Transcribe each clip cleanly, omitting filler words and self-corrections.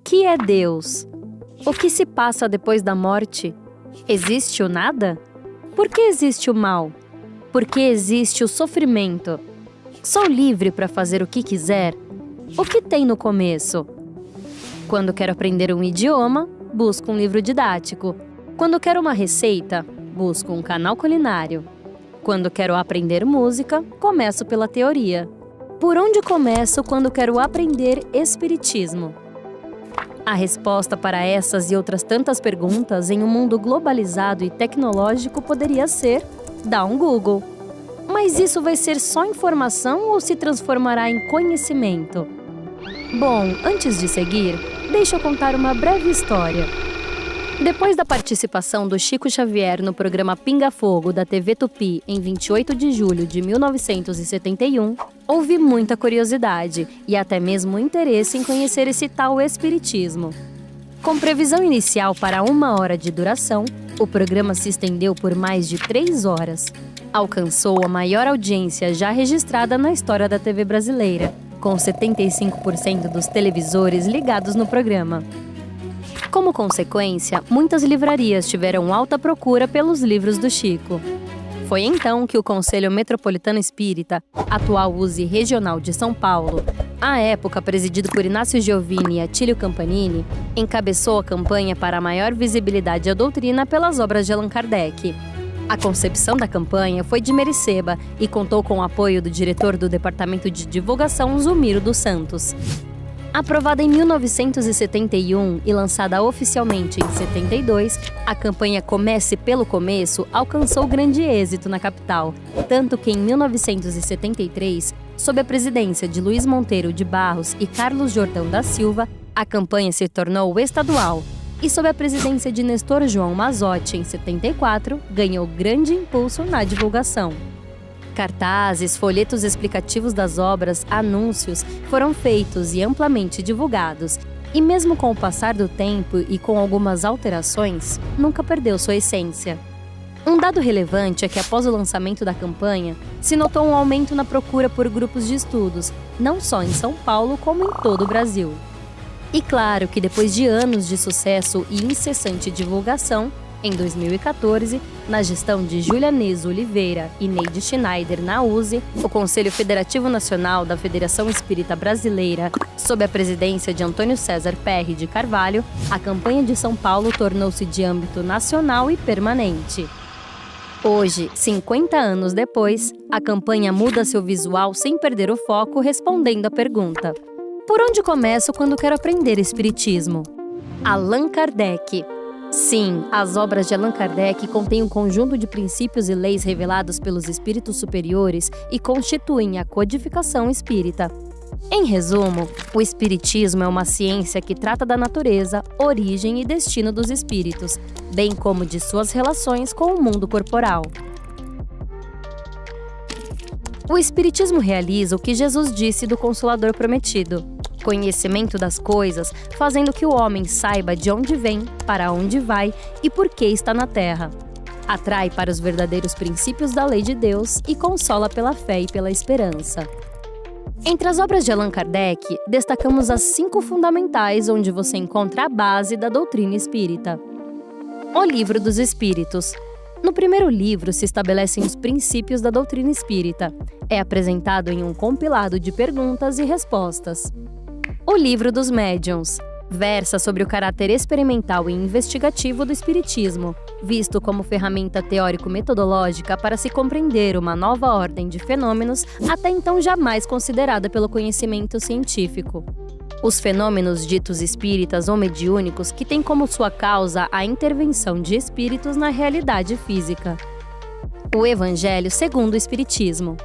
que é Deus? O que se passa depois da morte? Existe o nada? Por que existe o mal? Por que existe o sofrimento? Sou livre para fazer o que quiser? O que tem no começo? Quando quero aprender um idioma, busco um livro didático. Quando quero uma receita, busco um canal culinário. Quando quero aprender música, começo pela teoria. Por onde começo quando quero aprender espiritismo? A resposta para essas e outras tantas perguntas em um mundo globalizado e tecnológico poderia ser: dá um Google. Mas isso vai ser só informação ou se transformará em conhecimento? Bom, antes de seguir, deixa eu contar uma breve história. Depois da participação do Chico Xavier no programa Pinga Fogo da TV Tupi em 28 de julho de 1971, houve muita curiosidade e até mesmo interesse em conhecer esse tal espiritismo. Com previsão inicial para 1 hora de duração, o programa se estendeu por mais de 3 horas. Alcançou a maior audiência já registrada na história da TV brasileira, com 75% dos televisores ligados no programa. Como consequência, muitas livrarias tiveram alta procura pelos livros do Chico. Foi então que o Conselho Metropolitano Espírita, atual USE Regional de São Paulo, à época presidido por Inácio Giovini e Atílio Campanini, encabeçou a campanha para a maior visibilidade à doutrina pelas obras de Allan Kardec. A concepção da campanha foi de Mericeba e contou com o apoio do diretor do Departamento de Divulgação, Zumiro dos Santos. Aprovada em 1971 e lançada oficialmente em 72, a campanha Comece pelo Começo alcançou grande êxito na capital, tanto que em 1973, sob a presidência de Luiz Monteiro de Barros e Carlos Jordão da Silva, a campanha se tornou estadual, e sob a presidência de Nestor João Mazzotti, em 74, ganhou grande impulso na divulgação. Cartazes, folhetos explicativos das obras, anúncios foram feitos e amplamente divulgados, e mesmo com o passar do tempo e com algumas alterações, nunca perdeu sua essência. Um dado relevante é que após o lançamento da campanha, se notou um aumento na procura por grupos de estudos, não só em São Paulo como em todo o Brasil. E claro que depois de anos de sucesso e incessante divulgação, em 2014, na gestão de Júlia Neso Oliveira e Neide Schneider na USE, o Conselho Federativo Nacional da Federação Espírita Brasileira, sob a presidência de Antônio César Perry de Carvalho, a campanha de São Paulo tornou-se de âmbito nacional e permanente. Hoje, 50 anos depois, a campanha muda seu visual sem perder o foco, respondendo à pergunta: por onde começo quando quero aprender espiritismo? Allan Kardec. Sim, as obras de Allan Kardec contêm um conjunto de princípios e leis revelados pelos espíritos superiores e constituem a codificação espírita. Em resumo, o espiritismo é uma ciência que trata da natureza, origem e destino dos espíritos, bem como de suas relações com o mundo corporal. O espiritismo realiza o que Jesus disse do Consolador Prometido: conhecimento das coisas, fazendo que o homem saiba de onde vem, para onde vai e por que está na terra. Atrai para os verdadeiros princípios da lei de Deus e consola pela fé e pela esperança. Entre as obras de Allan Kardec, destacamos as 5 fundamentais onde você encontra a base da doutrina espírita. O Livro dos Espíritos. No primeiro livro se estabelecem os princípios da doutrina espírita. É apresentado em um compilado de perguntas e respostas. O Livro dos Médiuns versa sobre o caráter experimental e investigativo do espiritismo, visto como ferramenta teórico-metodológica para se compreender uma nova ordem de fenômenos até então jamais considerada pelo conhecimento científico. Os fenômenos ditos espíritas ou mediúnicos que têm como sua causa a intervenção de espíritos na realidade física. O Evangelho segundo o Espiritismo.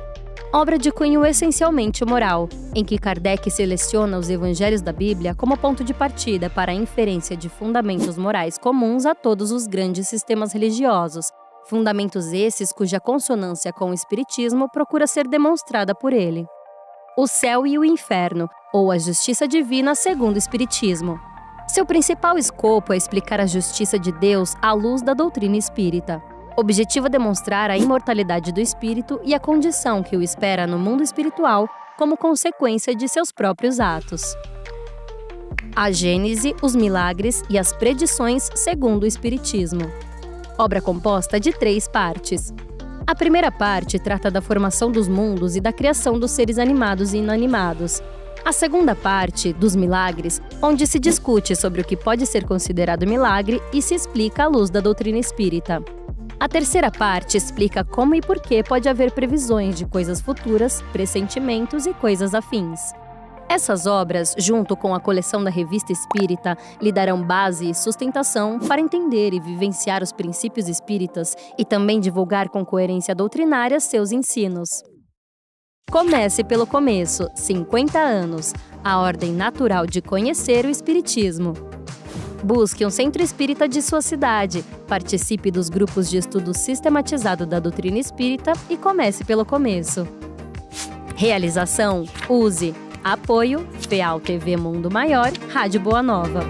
Obra de cunho essencialmente moral, em que Kardec seleciona os evangelhos da Bíblia como ponto de partida para a inferência de fundamentos morais comuns a todos os grandes sistemas religiosos, fundamentos esses cuja consonância com o Espiritismo procura ser demonstrada por ele. O Céu e o Inferno, ou a Justiça Divina segundo o Espiritismo. Seu principal escopo é explicar a justiça de Deus à luz da doutrina espírita. Objetivo é demonstrar a imortalidade do espírito e a condição que o espera no mundo espiritual como consequência de seus próprios atos. A Gênese, os milagres e as predições segundo o Espiritismo. Obra composta de 3 partes. A primeira parte trata da formação dos mundos e da criação dos seres animados e inanimados. A segunda parte, dos milagres, onde se discute sobre o que pode ser considerado milagre e se explica à luz da doutrina espírita. A terceira parte explica como e por que pode haver previsões de coisas futuras, pressentimentos e coisas afins. Essas obras, junto com a coleção da Revista Espírita, lhe darão base e sustentação para entender e vivenciar os princípios espíritas e também divulgar com coerência doutrinária seus ensinos. Comece pelo começo, 50 anos, a ordem natural de conhecer o Espiritismo. Busque um centro espírita de sua cidade, participe dos grupos de estudo sistematizado da doutrina espírita e comece pelo começo. Realização: use. Apoio: FEAL TV Mundo Maior, Rádio Boa Nova.